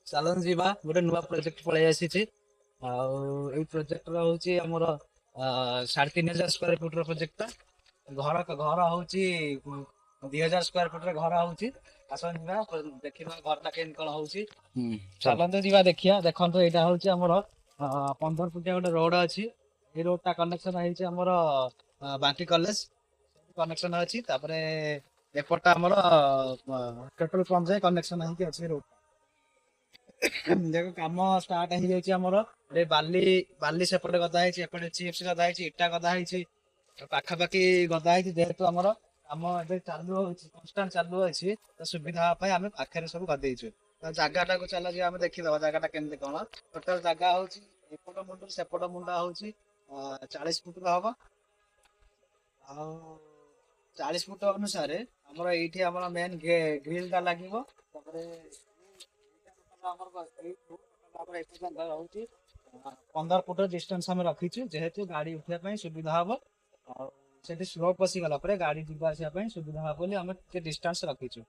ଚାଲନ୍ତୁ ଯିବା ଗୋଟେ ନୂଆ ପ୍ରୋଜେକ୍ଟ ପଳେଇ ଆସିଛି। ଆଉ ଏଇ ପ୍ରୋଜେକ୍ଟର ହଉଛି ଆମର 3500 ସ୍କୋୟାର ଫୁଟର ପ୍ରୋଜେକ୍ଟଟା। ଘର ହଉଛି 2000 ସ୍କୋୟାର ଫୁଟର ଘର ହଉଛି। ଆସନ୍ତୁ ଯିବା ଦେଖିବା ଘରଟା କେମିତି କଣ ହଉଛି। ଚାଲ। ଚାଲନ୍ତୁ ଯିବା ଦେଖିବା। ଦେଖନ୍ତୁ ଏଇଟା ହଉଛି ଆମର 15 ଫୁଟିଆ ଗୋଟେ ରୋଡ ଅଛି। ଏଇ ରୋଡଟା କନେକ୍ସନ ହେଇଛି ଆମର ବାଙ୍କି କଲେଜ କନେକ୍ସନ ଅଛି। ତାପରେ ଏପଟଟା ଆମର ପେଟ୍ରୋଲ ପମ୍ପ ଯାଏ କନେକ୍ସନ ହେଇକି ଅଛି ରୋଡ। ଦେଖ କାମ ଷ୍ଟାର୍ଟ ହେଇଯାଇଛି ଆମର। ଏ ବାଲି ବାଲି ସେପଟେ ଗଦା ହେଇଛି, ଏପଟେ ଚିପ୍ସ ଗଦା ହେଇଛି, ଇଟା ଗଦା ହେଇଛି, ପାଖାପାଖି ଗଦା ହେଇଛି। ଯେହେତୁ ଆମର କାମ ଏବେ ଚାଲୁ ହଉଛି, କନଷ୍ଟାଣ୍ଟ ଚାଲୁ ଅଛି, ତ ସୁବିଧା ହବା ପାଇଁ ଆମେ ପାଖରେ ସବୁ ଗଦେଇଛୁ। ତ ଜାଗାଟାକୁ ଚାଲ ଯିବା ଆମେ ଦେଖିଦବା ଜାଗାଟା କେମିତି କଣ। ଟୋଟାଲ ଜାଗା ହଉଛି ଏପଟ ମୁଣ୍ଡରୁ ସେପଟ ମୁଣ୍ଡ ହଉଛି 40 ଫୁଟର ହବ। ଆଉ 40 ଫୁଟ ଅନୁସାରେ ଆମର ଏଇଠି ଆମର ମେନ୍ ଗ୍ରିଲ ଟା ଲାଗିବ। ତାପରେ ଆମର ଏଠି ରହୁଛି 15 ଫୁଟର ଡିଷ୍ଟାନ୍ସ ଆମେ ରଖିଛୁ, ଯେହେତୁ ଗାଡି ଉଠିବା ପାଇଁ ସୁବିଧା ହବ। ଆଉ ସେଠି ସ୍ଲୋ ପଶିଗଲା ପରେ ଗାଡି ଯିବା ଆସିବା ପାଇଁ ସୁବିଧା ହବ ବୋଲି ଆମେ ଟିକେ ଡିଷ୍ଟାନ୍ସ ରଖିଛୁ।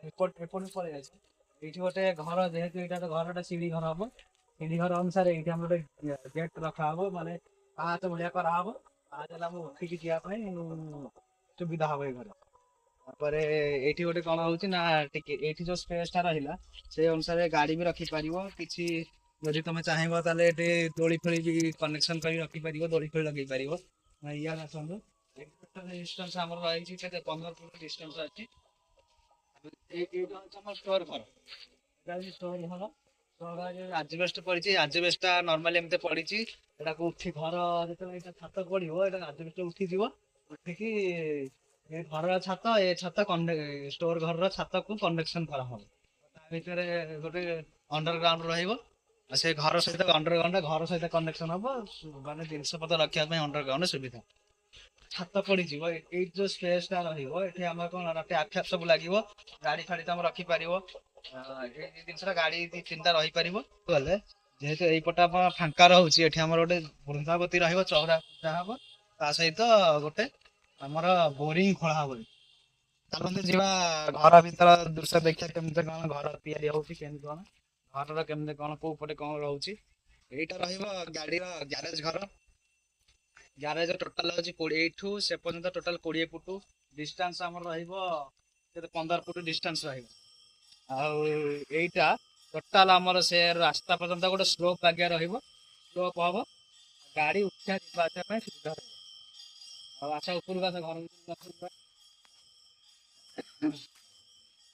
ଏପଟକୁ ପଳେଇ ଆସିଛି। ଏଇଠି ଗୋଟେ ଘର, ଯେହେତୁ ଏଇଟା ଗୋଟେ ଘରଟା ସିଢି ଘର ହବ। ସିଢି ଘର ଅନୁସାରେ ଏଇଠି ଆମର ଗୋଟେ ଗେଟ୍ ରଖାହବ, ମାନେ ପାହାଚ ଭଳିଆ କରାହବ। ପାହାଚ ହେଲା ଆମେ ଉଠିକି ଯିବା ପାଇଁ ସୁବିଧା ହବ ଏଇ ଘର। ତାପରେ ଏଇଠି ଗୋଟେ କଣ ହଉଛି ନା, ଟିକେ ଏଇଠି ଯୋଉ ସ୍ପେସ ଟା ରହିଲା ସେଇ ଅନୁସାରେ ଗାଡି ବି ରଖିପାରିବ। କିଛି ଯଦି ତମେ ଚାହିଁବ ତାହେଲେ ଏଠି ଦୋଳି ଫୋଳି ବି କନେକ୍ସନ କରି ରଖିପାରିବ, ଦୋଳି ଫୋଳି ଲଗେଇ ପାରିବ। ଇଆଡେ ଆସନ୍ତୁ। ଡିଷ୍ଟାନ୍ସ ଆମର ରହିଛି କେତେ 15 ଫୁଟ ଡିଷ୍ଟାନ୍ସ ଅଛି। ଏଇଟା ହଉଛି ଆମର ଷ୍ଟୋର ଘର। ଏଇଟା ହଉଛି ଷ୍ଟୋର ଘର। ଆଜବେଷ୍ଟ ପଡିଛି। ଆଜବେଷ୍ଟ ଟା ନର୍ମାଲି ଏମିତି ପଡିଛି। ଏଟାକୁ ଉଠି ଘର ଯେତେବେଳେ ଏଇଟା ଛାତ ପଡିବ, ଏଇଟା ଆଜବେଷ୍ଟ ଉଠିଯିବ। ଉଠିକି ଏ ଘରର ଛାତ, ଏ ଛାତ ଷ୍ଟୋର ଘରର ଛାତକୁ କନେକ୍ସନ କରାହବ। ତା ଭିତରେ ଗୋଟେ ଅଣ୍ଡରଗ୍ରାଉଣ୍ଡ ରହିବ। ଆଉ ସେ ଘର ସହିତ ଅଣ୍ଡରଗ୍ରାଉଣ୍ଡ ଘର ସହିତ କନେକ୍ସନ ହବ। ମାନେ ଜିନିଷ ପତ୍ର ରଖିବା ପାଇଁ ଅଣ୍ଡରଗ୍ରାଉଣ୍ଡ ସୁବିଧା। ଛାତ ପଡିଯିବ। ଏଇ ଯୋଉ ସ୍ପେସ ଟା ରହିବ, ଏଠି ଆମର କଣ ଟ୍ୟାପ ଫ୍ୟାପ ସବୁ ଲାଗିବ। ଗାଡି ଫାଡି ତମେ ରଖିପାରିବ। ଏଇ ଜିନିଷଟା ଗାଡି 2-3ଟା ରହିପାରିବ। ଗଲେ ଯେହେତୁ ଏଇପଟ ଆପଣ ଫାଙ୍କା ରହୁଛି, ଏଠି ଆମର ଗୋଟେ ବୃନ୍ଦାବତୀ ରହିବ, ଚଉରା ପୂଜା ହବ। ତା ସହିତ ଗୋଟେ ଆମର ବୋରିଂ ଖୋଳା ହବ। ଚାଲନ୍ତୁ ଯିବା ଘର ଭିତର ଦୃଶ୍ୟ ଦେଖିବା, କେମିତି କଣ ଘର ତିଆରି ହଉଛି, କେମିତି କଣ ଘରର କେମିତି କଣ କୋଉ ପଟେ କଣ ରହୁଛି। ଏଇଟା ରହିବ ଗାଡିର ଗ୍ୟାରେଜ ଘର। ଗ୍ୟାରେଜ ଟୋଟାଲ ହଉଛି 20, ଏଇଠୁ ସେ ପର୍ଯ୍ୟନ୍ତ ଟୋଟାଲ 20 ଫୁଟ ଡିଷ୍ଟାନ୍ସ ଆମର ରହିବ। କେତେ 15 ଫୁଟ ଡିଷ୍ଟାନ୍ସ ରହିବ। ଆଉ ଏଇଟା ଟୋଟାଲ ଆମର ସେ ରାସ୍ତା ପର୍ଯ୍ୟନ୍ତ ଗୋଟେ ସ୍ଲୋପ ବାଗିଆ ରହିବ। ସ୍ଲୋପ ହବ, ଗାଡି ଉଠିବା ଯିବା ଆସିବା ପାଇଁ ସୁବିଧା ରହିବ। ଆଉ ଆଶା ଉପରକୁ ଆସ, ଘର ଭିତରକୁ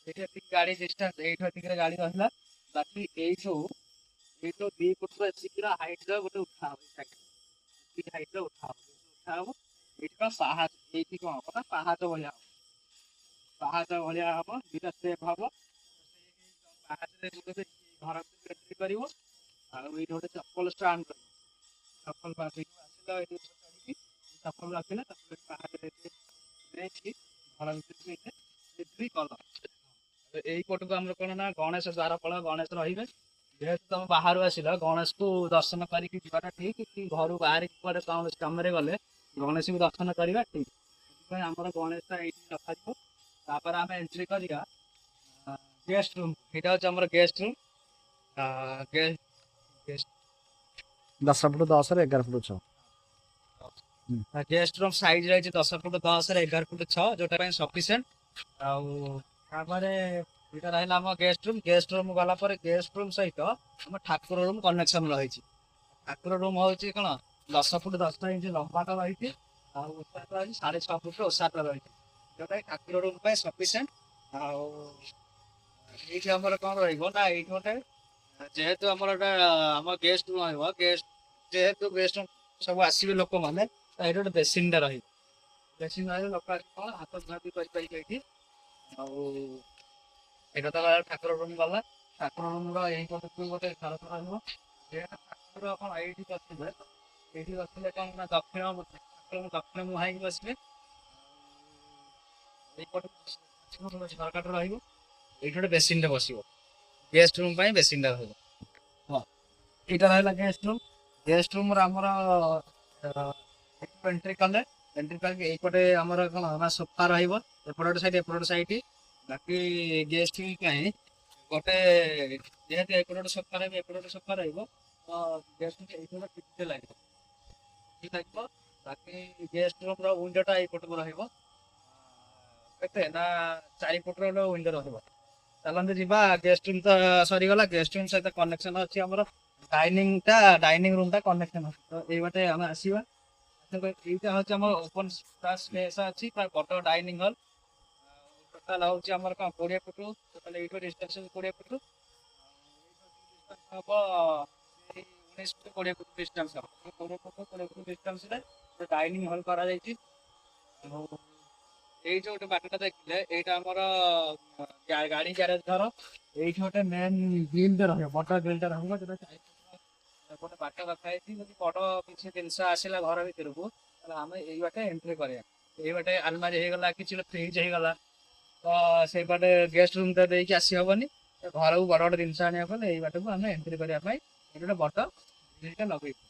ଏଇଠି ଏତିକି ଗାଡି ଡିଷ୍ଟାନ୍ସ, ଏଇଠୁ ଏତିକିରେ ଗାଡି ରହିଲା। ବାକି ଏଇଠୁ 2 ଫୁଟ ଏତିକିର ହାଇଟ ର ଗୋଟେ ଉଠା ହବ। ହାଇଟ ର ଉଠା ହବ। ଏଇଠି କଣ ପାହାଚ, ଏଇଠି କଣ ହବ ନା ପାହାଚ ଭଳିଆ ହବ। ପାହାଚ ଭଳିଆ ହବ, 2ଟା ଷ୍ଟେପ ହବ। ପାହାଚରେ ଘର ଏଣ୍ଟ୍ରି କରିବ। ଆଉ ଏଇଠି ଗୋଟେ ଚପଲ ଷ୍ଟାଣ୍ଡ କରିବ। ଚପଲ ଆସିଲା ଏଇଠି ଚଢିକି ଚପଲ ରଖିଲେ ତାପରେ ପାହାଚରେ ନେଇକି ଘର ଭିତରକୁ ଏଣ୍ଟ୍ରି କଲ। ଏଇ ପଟକୁ ଆମର କଣ ନା ଗଣେଶ ଦ୍ୱାରପାଳ ଗଣେଶ ରହିବେ। ଯେହେତୁ ତମେ ବାହାରୁ ଆସିଲ, ଗଣେଶକୁ ଦର୍ଶନ କରିକି ଯିବାଟା ଠିକ। କି ଘରୁ ବାହାରିକି କୁଆଡେ କୌଣସି କାମରେ ଗଲେ ଗଣେଶଙ୍କୁ ଦର୍ଶନ କରିବା ଠିକ। ସେଥିପାଇଁ ଆମର ଗଣେଶଟା ଏଇଠି ରଖାଯିବ। ତାପରେ ଆମେ ଏଣ୍ଟ୍ରି କରିବା ଗେଷ୍ଟ ରୁମ୍। ଏଇଟା ହଉଛି ଆମର ଗେଷ୍ଟ ରୁମ୍। 10 ଫୁଟ 10 ରେ 11 ଫୁଟ 6। ଗେଷ୍ଟ ରୁମ୍ ସାଇଜ ରହିଛି 10 ଫୁଟ 10 ରେ 11 ଫୁଟ 6, ଯୋଉଟା ପାଇଁ ସଫିସିଏଣ୍ଟ। ଆଉ ତାପରେ ଏଇଟା ରହିଲା ଆମ ଗେଷ୍ଟ ରୁମ୍। ଗେଷ୍ଟ ରୁମ୍ ଗଲା ପରେ ଗେଷ୍ଟ ରୁମ୍ ସହିତ ଆମ ଠାକୁର ରୁମ୍ କନେକ୍ସନ ରହିଛି। ଠାକୁର ରୁମ୍ ହଉଛି କଣ 10 ଫୁଟ 10 ଇଞ୍ଚ ଲମ୍ବାଟା ରହିଛି। ଆଉ ଓସାଟା ରହିଛି 6.5 ଫୁଟ ଓସାଟା ରହିଛି, ଯୋଉଟା ଠାକୁର ରୁମ୍ ପାଇଁ ସଫିସିଏଣ୍ଟ। ଆଉ ଏଇଠି ଆମର କଣ ରହିବ ନା, ଏଇଠି ଗୋଟେ ଯେହେତୁ ଆମର ଏଟା ଆମ ଗେଷ୍ଟ ରୁମ୍ ରହିବ, ଯେହେତୁ ଗେଷ୍ଟ ରୁମ୍ ସବୁ ଆସିବେ ଲୋକମାନେ, ତ ଏଇଠି ଗୋଟେ ବେସିନ୍ ଟା ରହିବ। ବେସିନ୍ ରହିଲେ ଲୋକ ଆସି କଣ ହାତ ଧୁଆଧୁଇ କରିପାରିବେ ଏଇଠି। ଆଉ ଏଇଟା ତ ଠାକୁର ରୁମ୍ ଗଲା। ଠାକୁର ରୁମ୍ ର ଏଇ ପଟକୁ ଗୋଟେ ଝରକା ରହିବ। ଯେହେତୁ ଠାକୁର କଣ ଏଇଠି ବସିବେ, ଏଇଠି ବସିଲେ କଣ ନା ଦକ୍ଷିଣ ମୁହାଁ ହେଇକି ବସିବେ। ଏଇପଟେ ଝରକାଟା ରହିବ। ଏଇଠି ଗୋଟେ ବେସିନ୍ ଟେ ବସିବ। ଗେଷ୍ଟ ରୁମ୍ ପାଇଁ ବେସିନ୍ ଟା ରହିବ। ହଁ, ଏଇଟା ରହିଲା ଗେଷ୍ଟ ରୁମ୍। ଗେଷ୍ଟ ରୁମ୍ ର ଆମର ଏଣ୍ଟ୍ରି କଲେ, ଏଣ୍ଟ୍ରି କରିକି ଏଇପଟେ ଆମର କଣ ନା ସୋଫା ରହିବ। ଏପଟ ଗୋଟେ ସାଇଡ୍ ଏପଟ ଗୋଟେ ସାଇଡ୍। ବାକି ଗେଷ୍ଟ ପାଇଁ ଗୋଟେ ଯେହେତୁ ଏପଟେ ଗୋଟେ ସଫା ରହିବ ଏପଟେ ଗୋଟେ ସଫା ରହିବ ତ ଗେଷ୍ଟ ଏଇଠି ଗୋଟେ ଟିକେ ଲାଗିବ ଠିକ ଲାଗିବ। ବାକି ଗେଷ୍ଟ ରୁମ୍ ର ୱିଣ୍ଡୋଟା ଏଇପଟକୁ ରହିବ। କେତେ ନା 4 ଫୁଟର ଗୋଟେ ୱିଣ୍ଡୋ ରହିବ। ଚାଲନ୍ତୁ ଯିବା। ଗେଷ୍ଟ ରୁମ୍ ତ ସରିଗଲା। ଗେଷ୍ଟ ରୁମ୍ ସହିତ କନେକ୍ସନ ଅଛି ଆମର ଡାଇନିଂ ରୁମ୍ ଟା କନେକ୍ସନ ଅଛି। ତ ଏଇ ବାଟେ ଆମେ ଆସିବା। ଏଇଟା ହଉଛି ଆମର ଓପନ ସ୍ପେସ୍ ଅଛି ପୁରା ବଡ ଡାଇନିଂ ହଲ୍। ଟୋଟାଲ ହଉଛି ଆମର କଣ 20 ଫୁଟ। ଟୋଟାଲ ଏଇଠୁ ଡିଷ୍ଟାନ୍ସ 20 ଫୁଟ। ହବ ସେଇ 19 ଫୁଟ 20 ଫୁଟ ଡିଷ୍ଟାନ୍ସ ହବ। 20 ଫୁଟ 20 ଫୁଟ ଡିଷ୍ଟାନ୍ସରେ ଡାଇନିଂ ହଲ୍ କରାଯାଇଛି। ଆଉ ଏଇ ଯୋଉ ଗୋଟେ ବାଟଟା ଦେଖିଲେ ଏଇଟା ଆମର ଗାଡି ଗ୍ୟାରେଜ ଘର। ଏଇଠି ଗୋଟେ ମେନ୍ ଗ୍ରିଲଟେ ରହିବ, ବଡ ଗ୍ରିଲଟେ ରହିବ ଯୋଉଟା ଗୋଟେ ବାଟ ରଖାଯାଇଛି। ଯଦି ବଡ କିଛି ଜିନିଷ ଆସିଲା ଘର ଭିତରକୁ ତାହେଲେ ଆମେ ଏଇ ବାଟେ ଏଣ୍ଟ୍ରି କରିବା। ଏଇ ବାଟେ ଆଲମାରି ହେଇଗଲା, କିଛି ଗୋଟେ ଫ୍ରିଜ ହେଇଗଲା, ତ ସେଇ ବାଟେ ଗେଷ୍ଟ ରୁମ୍ ଟା ଦେଇକି ଆସି ହବନି। ଘରକୁ ବଡ ବଡ ଜିନିଷ ଆଣିବାକୁ ହେଲେ ଏଇ ବାଟକୁ ଆମେ ଏଣ୍ଟ୍ରି କରିବା ପାଇଁ ଏଠି ଗୋଟେ ବଡ ଗ୍ରିଲଟେ ଲଗେଇବୁ।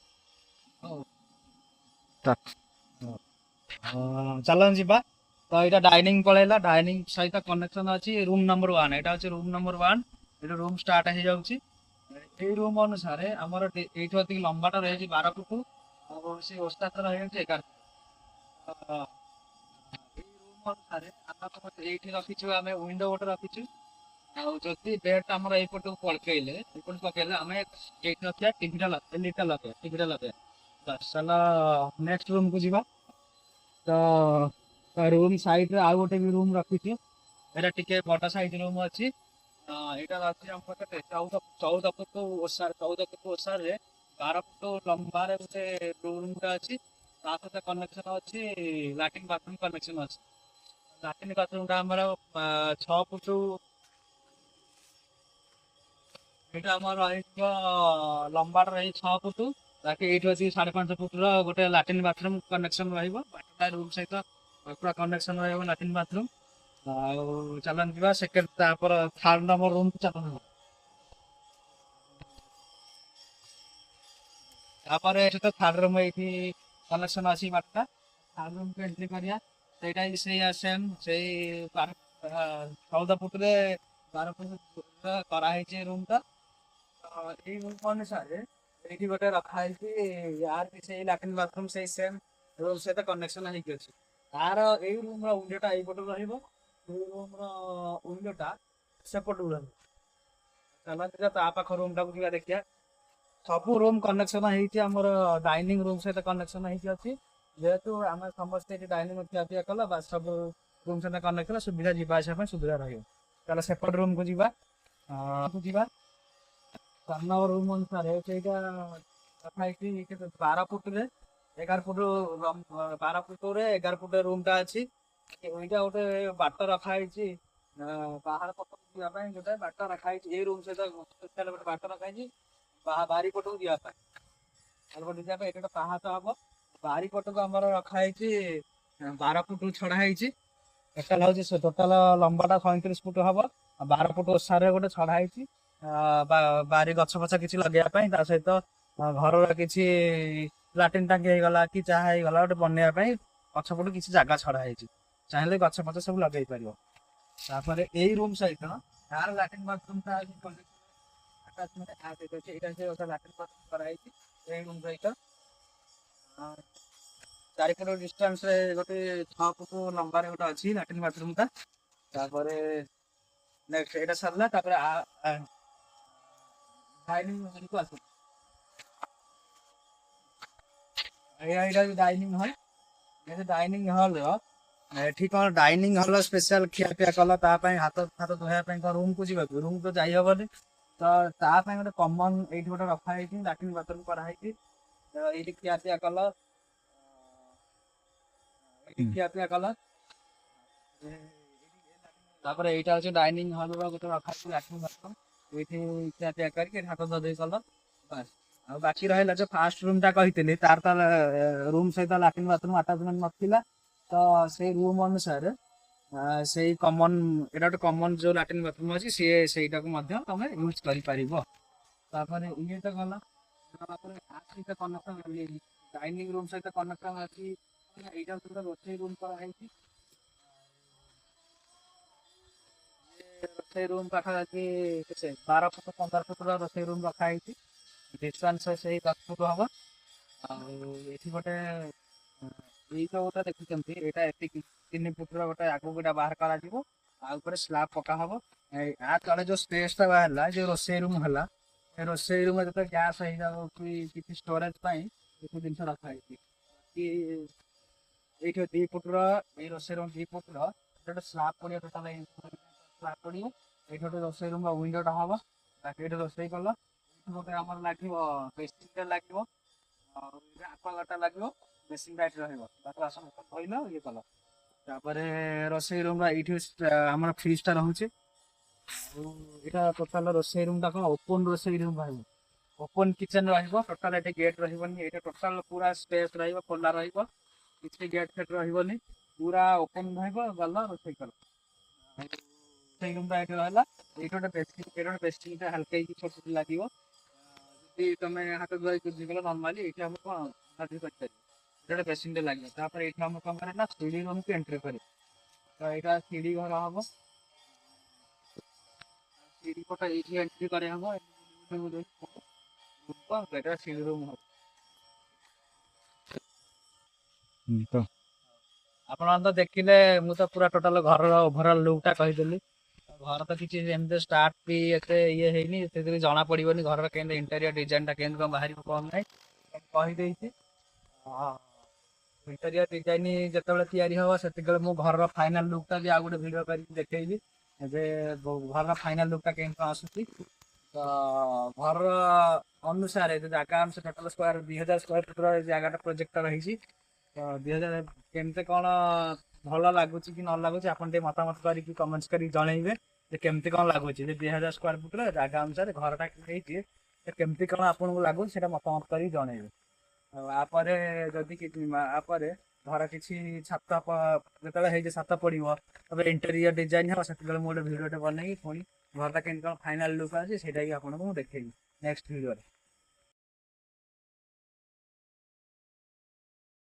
ହଉ ଚାଲନ୍ତୁ ଯିବା। ତ ଏଇଟା ଡାଇନିଂ ପଳେଇଲା। ଡାଇନିଂ ସହିତ କନେକ୍ସନ ଅଛି ରୁମ୍ ନମ୍ବର 1। ଏଇଟା ହଉଛି ରୁମ୍ ନମ୍ବର 1। ଏଇଟା ରୁମ୍ ଷ୍ଟାର୍ଟ ହେଇଯାଉଛି। ଏଇ ରୁମ୍ ଅନୁସାରେ ଆମର ଏଇଠୁ ଏତିକି ଲମ୍ବାଟା ରହିଛି 12 ଫୁଟ ଆଉ ସେ ଓସ୍ତାତ ରହିଯାଉଛି 11 ଫୁଟ। ଏଇ ରୁମ୍ ଅନୁସାରେ ଆମର ଏଇଠି ରଖିଛୁ ଆମେ ୱିଣ୍ଡୋ ଗୋଟେ ରଖିଛୁ। ଆଉ ଯଦି ବେଡ୍ ଆମର ଏଇପଟକୁ ପକେଇଲେ ଆମେ ଏଇଠି ରଖିବା ଟିଭିଟା ଲଗେଇବା। ବାସ୍ ଚାଲ ନେକ୍ସଟ ରୁମକୁ ଯିବା। ତ ରୁମ୍ ସାଇଡରେ ଆଉ ଗୋଟେ ବି ରୁମ୍ ରଖିଛୁ। ଏଇଟା ଟିକେ ବଡ ସାଇଜ ରୁମ୍ ଅଛି। ଏଇଟା ଅଛି ଆମ କେତେ 14 ଫୁଟ ଓସାରରେ 12 ଫୁଟ ଲମ୍ବାରେ ଗୋଟେ ରୁମ୍ ଟା ଅଛି। ତା ସହିତ କନେକ୍ସନ ଅଛି ଲାଟ୍ରିନ୍ ବାଥରୁମ୍ କନେକ୍ସନ ଅଛି। ଲାଟ୍ରିନ୍ ବାଥରୁମ୍ ଟା ଆମର 6 ଫୁଟ। ଏଇଟା ଆମର ରହିଯିବ ଲମ୍ବାଟା ରହି 6 ଫୁଟ। ବାକି ଏଇଠୁ ଅଛି 5.5 ଫୁଟର ଗୋଟେ ଲାଟ୍ରିନ୍ ବାଥରୁମ୍ କନେକ୍ସନ ରହିବ। ବାକିଟା ରୁମ୍ ସହିତ ପୁରା କନେକ୍ସନ ରହିବ ଲାଟ୍ରିନ୍ ବାଥରୁମ୍। ଆଉ ଚାଲନ୍ତୁ ଯିବା ସେକେଣ୍ଡ ତାପରେ ଥାର୍ଡ ନମ୍ବର ରୁମ୍ ଚାଲନ୍ତୁ। ତାପରେ ଏଠି ତ ଥାର୍ଡ ରୁମ୍ ଏଇଠି କନେକ୍ସନ ଅଛି ବାଟଟା। ଥାର୍ଡ ରୁମ୍କୁ ଏଣ୍ଟ୍ରି କରିବା। ସେଇଟା ସେଇ ସେମ୍ ସେଇ 14 ଫୁଟରେ 12 ଫୁଟ କରାହେଇଛି ରୁମ୍ ଟା। ଏଇ ରୁମ୍ ଅନୁସାରେ ଏଇଠି ଗୋଟେ ରଖା ହେଇଛି ୟାର ବି ସେଇ ଲାଟ୍ରିନ୍ ବାଥରୁମ୍ ସେଇ ସେମ୍ ରୁମ୍ ସହିତ କନେକ୍ସନ ହେଇକି ଅଛି। ତାର ଏଇ ରୁମ୍ ର ୱିଣ୍ଡୋଟା ଏଇପଟକୁ ରହିବ। ଏଇ ରୁମ୍ ର ୱିଣ୍ଡୋଟା ସେପଟକୁ ରହିବ। ଚାଲନ୍ତୁ ତା ପାଖ ରୁମ୍ ଟାକୁ ଯିବା ଦେଖିବା। ସବୁ ରୁମ୍ କନେକ୍ସନ ହେଇଛି ଆମର ଡାଇନିଂ ରୁମ୍ ସହିତ କନେକ୍ସନ ହେଇକି ଅଛି। ଯେହେତୁ ଆମେ ସମସ୍ତେ ଏଠି ଡାଇନିଂ ଖିଆପିଆ କଲା ବା ସବୁ ରୁମ୍ ସହିତ କନେକ୍ଟ କଲେ ସୁବିଧା ଯିବା ଆସିବା ପାଇଁ ସୁବିଧା ରହିବ। ତାହେଲେ ସେପଟ ରୁମ୍କୁ ଯିବା। ଯିବା 4 ନମ୍ବର ରୁମ୍ ଅନୁସାରେ ସେଇଟା ରଖା ହେଇଛି 12 ଫୁଟରେ 11 ଫୁଟ 12 ଫୁଟରେ 11 ଫୁଟ ରୁମ୍ ଟା ଅଛି। ଏଇଟା ଗୋଟେ ବାଟ ରଖା ହେଇଛି ବାହାର ପଟକୁ ଯିବା ପାଇଁ ଗୋଟେ ବାଟ ରଖା ହେଇଛି। ଏଇ ରୁମ୍ ସହିତ ଗୋଟେ ବାଟ ରଖା ହେଇଛି ବାରିପଟକୁ ଯିବା ପାଇଁ। ବାରିପଟକୁ ଯିବା ପାଇଁ ଏଠି ଗୋଟେ ପାହାଚ ହବ। ବାରିପଟକୁ ଆମର ରଖା ହେଇଛି 12 ଫୁଟ ଛଡା ହେଇଛି। ଟୋଟାଲ ହଉଛି ଟୋଟାଲ ଲମ୍ବାଟା 37 ଫୁଟ ହବ। 12 ଫୁଟ ଓସାରେ ଗୋଟେ ଛଡା ହେଇଛି ବାରି ଗଛ ଫଛ କିଛି ଲଗେଇବା ପାଇଁ। ତା ସହିତ ଘରର କିଛି ଲାଟ୍ରିନ୍ ଟାଙ୍କି ହେଇଗଲା କି ଯାହା ହେଇଗଲା ଗୋଟେ ବନେଇବା ପାଇଁ ପଛପଟୁ କିଛି ଜାଗା ଛଡା ହେଇଛି। ଚାହିଁଲେ ଗଛ ଫଛ ସବୁ ଲଗେଇ ପାରିବ। ତାପରେ ଏଇ ରୁମ୍ ସହିତ ତାର ଲାଟ୍ରିନ୍ ବାଥରୁମ୍ ଟା ଏଇଟା ସେ ଗୋଟେ ଲାଟ୍ରିନ୍ ବାଥରୁମ୍ କରାହେଇଛି ଏଇ ରୁମ୍ ସହିତ। 4 ଫୁଟ ଡିଷ୍ଟାନ୍ସରେ ଗୋଟେ 6 ଫୁଟ ଲମ୍ବାରେ ଗୋଟେ ଅଛି ଲାଟ୍ରିନ୍ ବାଥରୁମ୍ ଟା। ତାପରେ ନେକ୍ସଟ ଏଇଟା ସରିଲା। ତାପରେ ଡାଇନିଂ ହଲକୁ ଆସ। ଏଇଟା ଡାଇନିଂ ହଲ୍। ଡାଇନିଂ ହଲ୍ ଏଠି କଣ ଡାଇନିଂ ହଲ୍ ସ୍ପେଶାଲ ଖିଆପିଆ କଲା ତା ପାଇଁ ହାତ ଫାତ ଧୋଇବା ପାଇଁ କଣ ରୁମ୍ କୁ ଯିବାକୁ ରୁମ୍ ତ ଯାଇ ହବନି। ତ ତା ପାଇଁ ଗୋଟେ କମନ ଏଇଠି ଗୋଟେ ରଖା ହେଇଛି ଲାଟ୍ରିନ୍ ବାଥରୁମ୍ କରାହେଇଛି। ଏଇଠି ଖିଆପିଆ କଲ ତାପରେ ଏଇଟା ହଉଛି ଡାଇନିଂ ହଲ୍ ର ଗୋଟେ ରଖା ହେଇଛି ଲାଟ୍ରିନ୍ ବାଥରୁମ୍। ଏଇଠି ଖିଆପିଆ କରିକି ହାତ ଧୁଆଧୁଇ କଲ ବାସ୍। ଆଉ ବାକି ରହିଲା ଯୋଉ ଫାର୍ଷ୍ଟ ରୁମ୍ ଟା କହିଥିଲି ତାର ତ ରୁମ୍ ସହିତ ଲାଟ୍ରିନ୍ ବାଥରୁମ୍ ଆଟାଚମେଣ୍ଟ ନଥିଲା। ତ ସେଇ ରୁମ୍ ଅନୁସାରେ ସେଇ କମନ ଏଇଟା ଗୋଟେ କମନ ଯୋଉ ଲାଟ୍ରିନ୍ ବାଥରୁମ୍ ଅଛି ସିଏ ସେଇଟାକୁ ମଧ୍ୟ ତମେ ୟୁଜ କରିପାରିବ। ତାପରେ ଇଏ ତ ଗଲା। ତାପରେ ଡାଇନିଂ ରୁମ୍ ସହିତ କନେକ୍ସନ ଅଛି। ଏଇଟା ଗୋଟେ ରୋଷେଇ ରୁମ୍ କରାହେଇଛି। ରୋଷେଇ ରୁମ୍ ପାଖାପାଖି କେତେ 12 ଫୁଟ 15 ଫୁଟର ରୋଷେଇ ରୁମ୍ ରଖା ହେଇଛି। ଡିଷ୍ଟାନ୍ସ ସେଇ 10 ଫୁଟ ହବ। ଆଉ ଏଠି ଗୋଟେ ଏଇ ଯୋଉଟା ଦେଖୁଛନ୍ତି ଏଇଟା ଏତିକି 3 ଫୁଟର ଗୋଟେ ଆଗକୁ ଗୋଟେ ବାହାର କରାଯିବ। ଆଉ ଉପରେ ସ୍ଲାବ୍ ପକା ହବ। ଆ ତଳେ ଯୋଉ ସ୍ପେସଟା ବାହାରିଲା ଯୋଉ ରୋଷେଇ ରୁମ୍ ହେଲା, ଏ ରୋଷେଇ ରୁମ୍ ଯେତେବେଳେ ଗ୍ୟାସ୍ ହେଇଯାଉ କି କିଛି ଷ୍ଟୋରେଜ ପାଇଁ କିଛି ଜିନିଷ ରଖା ହେଇଛି। କି ଏଇଠି 2 ଫୁଟର ଏଇ ରୋଷେଇ ରୁମ୍ 2 ଫୁଟର ଗୋଟେ ସ୍ଲାବ୍ ପଡ଼ିବ ଟୋଟାଲ ସ୍ଲାବ୍ ପଡ଼ିବ। ଏଇଠି ଗୋଟେ ରୋଷେଇ ରୁମ୍ ୱିଣ୍ଡୋଟା ହବ। ବାକି ଏଇଠି ରୋଷେଇ କଲ ଏଇଠି ଗୋଟେ ଆମର ଲାଗିବ ବେସିନ୍ଟା ଲାଗିବ। ଆଉ ଆକ୍ୱାଗାର୍ଡଟା ଲାଗିବ। ବେସିନ୍ ଟାଇଟ୍ ରହିବ। ତାକୁ ବାସନ ଧୋଇଲ ଇଏ କଲ। ତାପରେ ରୋଷେଇ ରୁମ୍ ଏଇଠି ଆମର ଫ୍ରିଜଟା ରହୁଛି। ଆଉ ଏଇଟା ଟୋଟାଲ ରୋଷେଇ ରୁମ୍ଟା କଣ ଓପନ ରୋଷେଇ ରୁମ୍ ରହିବ। ଓପନ କିଚେନ ରହିବ। ଟୋଟାଲ ଏଠି ଗେଟ୍ ରହିବନି। ଏଇଟା ଟୋଟାଲ ପୁରା ସ୍ପେସ୍ ରହିବ, ଖୋଲା ରହିବ। କିଛି ଗେଟ୍ ଫେଟ୍ ରହିବନି। ପୁରା ଓପନ ରହିବ, ଗଲ ରୋଷେଇ କଲ। ରୋଷେଇ ରୁମ୍ଟା ଏଇଠି ରହିଲା। ଏଇଠି ଗୋଟେ ବେସିନ୍ଟା ହାଲକା ହେଇକି ଛୋଟ ଲାଗିବ। ଯଦି ତମେ ହାତ ଧୋଇ ଗଲ ନର୍ମାଲି ଏଇଠି ଆମେ କଣ ଗାଧୋଇ କରିପାରିବ। ଏଇଟା ଗୋଟେ ବେସିନ୍ଟେ ଲାଗିବ। ତାପରେ ଏଇଠି ଆମେ କଣ କରିବା ନା ସିଡ଼ି ରୁମ୍କୁ ଏଣ୍ଟ୍ରି କରିବ। ତ ଏଇଟା ସିଡ଼ି ଘର ହବ। ସିଡ଼ି ପଟ ଏଇଠି ଏଣ୍ଟ୍ରି କରାହବ। ଏଇଟା ସିଡ଼ି ରୁମ୍ ହବ। ତ ଆପଣ ତ ଦେଖିଲେ ମୁଁ ତ ପୁରା ଟୋଟାଲ ଘରର ଓଭରଅଲ୍ ଲୁକ୍ଟା କହିଦେଲି। ଘର ତ କିଛି ଏମିତି ଷ୍ଟାର୍ଟ ବି ଏତେ ଇଏ ହେଇନି, ସେଥିରେ ଜଣା ପଡ଼ିବନି ଘରର କେମିତି ଇଣ୍ଟେରିୟର ଡିଜାଇନଟା କେମିତି କ'ଣ ବାହାରିବ କ'ଣ ନାହିଁ କହିଦେଇଛି। ଇଣ୍ଟେରିୟର ଡିଜାଇନ ଯେତେବେଳେ ତିଆରି ହବ ସେତେବେଳେ ମୁଁ ଘରର ଫାଇନାଲ ଲୁକ୍ଟା ବି ଆଉ ଗୋଟେ ଭିଡ଼ିଓ କରିକି ଦେଖେଇବି। ଏବେ ଘରର ଫାଇନାଲ ଲୁକ୍ଟା କେମିତି କ'ଣ ଆସୁଛି। ତ ଘରର ଅନୁସାରେ ଜାଗା ଅନୁସାରେ ଟୋଟାଲ 2000 ସ୍କୋୟାର ଫୁଟର ଜାଗାଟା ପ୍ରୋଜେକ୍ଟଟା ରହିଛି। ତ 2000 କେମିତି କ'ଣ ଭଲ ଲାଗୁଛି କି ନ ଲାଗୁଛି ଆପଣ ଟିକେ ମତାମତ କରିକି କମେଣ୍ଟସ୍ କରିକି ଜଣେଇବେ ଯେ କେମିତି କ'ଣ ଲାଗୁଛି। ଯେ 2000 ସ୍କୋୟାର ଫୁଟର ଜାଗା ଅନୁସାରେ ଘରଟା ହେଇଛି କେମିତି କ'ଣ ଆପଣଙ୍କୁ ଲାଗୁଛି ସେଇଟା ମତାମତ କରିକି ଜଣେଇବେ। ଆଉ ଆପରେ ଯଦି ଆପରେ ଘର କିଛି ଯେତେବେଳେ ହେଇଛି ଛାତ ପଡ଼ିବ ତାପରେ ଇଣ୍ଟେରିୟର ଡିଜାଇନ ହେବ, ସେତେବେଳେ ମୁଁ ଗୋଟେ ଭିଡ଼ିଓଟେ ବନେଇକି ପୁଣି ଘରଟା କେମିତି କ'ଣ ଫାଇନାଲ ଲୁକ୍ ଅଛି ସେଇଟା ବି ଆପଣଙ୍କୁ ମୁଁ ଦେଖେଇବି ନେକ୍ସଟ ଭିଡ଼ିଓରେ।